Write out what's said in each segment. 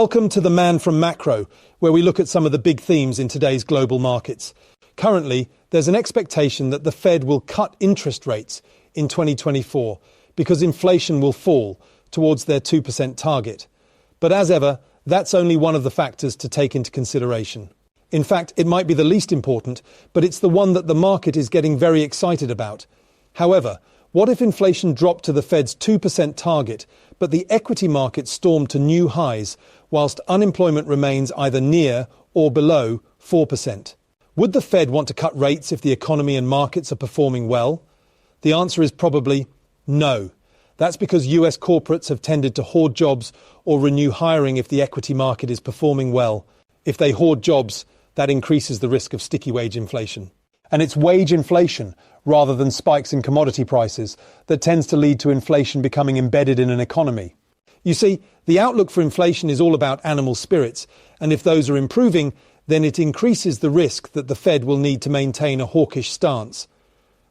Welcome to the Man from Macro, where we look at some of the big themes in today's global markets. Currently, there's an expectation that the Fed will cut interest rates in 2024 because inflation will fall towards their 2% target. But as ever, that's only one of the factors to take into consideration. In fact, it might be the least important, but it's the one that the market is getting very excited about. However, what if inflation dropped to the Fed's 2% target, but the equity market stormed to new highs, whilst unemployment remains either near or below 4%? Would the Fed want to cut rates if the economy and markets are performing well? The answer is probably no. That's because US corporates have tended to hoard jobs or renew hiring if the equity market is performing well. If they hoard jobs, that increases the risk of sticky wage inflation. And it's wage inflation, rather than spikes in commodity prices, that tends to lead to inflation becoming embedded in an economy. You see, the outlook for inflation is all about animal spirits, and if those are improving, then it increases the risk that the Fed will need to maintain a hawkish stance.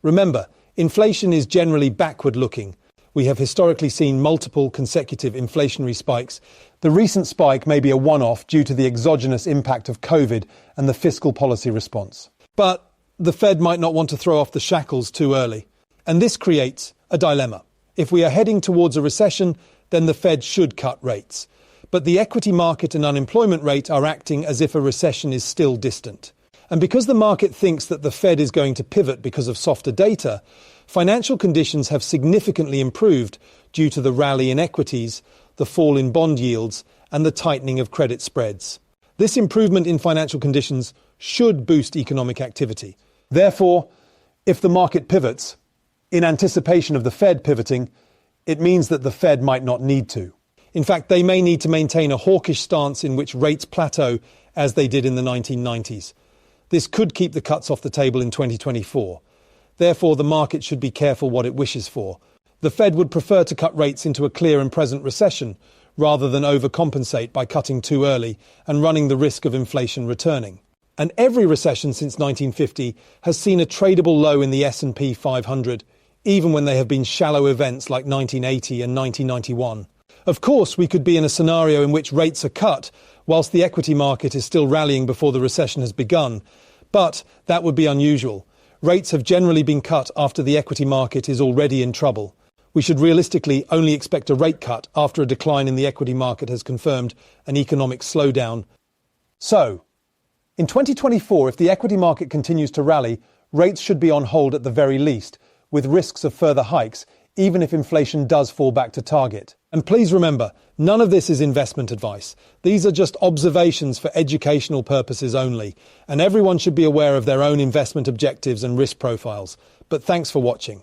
Remember, inflation is generally backward-looking. We have historically seen multiple consecutive inflationary spikes. The recent spike may be a one-off due to the exogenous impact of COVID and the fiscal policy response. But the Fed might not want to throw off the shackles too early. And this creates a dilemma. If we are heading towards a recession, then the Fed should cut rates. But the equity market and unemployment rate are acting as if a recession is still distant. And because the market thinks that the Fed is going to pivot because of softer data, financial conditions have significantly improved due to the rally in equities, the fall in bond yields, and the tightening of credit spreads. This improvement in financial conditions should boost economic activity. Therefore, if the market pivots, in anticipation of the Fed pivoting, it means that the Fed might not need to. In fact, they may need to maintain a hawkish stance in which rates plateau as they did in the 1990s. This could keep the cuts off the table in 2024. Therefore, the market should be careful what it wishes for. The Fed would prefer to cut rates into a clear and present recession, rather than overcompensate by cutting too early and running the risk of inflation returning. And every recession since 1950 has seen a tradable low in the S&P 500, even when they have been shallow events like 1980 and 1991. Of course, we could be in a scenario in which rates are cut whilst the equity market is still rallying before the recession has begun. But that would be unusual. Rates have generally been cut after the equity market is already in trouble. We should realistically only expect a rate cut after a decline in the equity market has confirmed an economic slowdown. So, in 2024, if the equity market continues to rally, rates should be on hold at the very least, with risks of further hikes, even if inflation does fall back to target. And please remember, none of this is investment advice. These are just observations for educational purposes only, and everyone should be aware of their own investment objectives and risk profiles. But thanks for watching.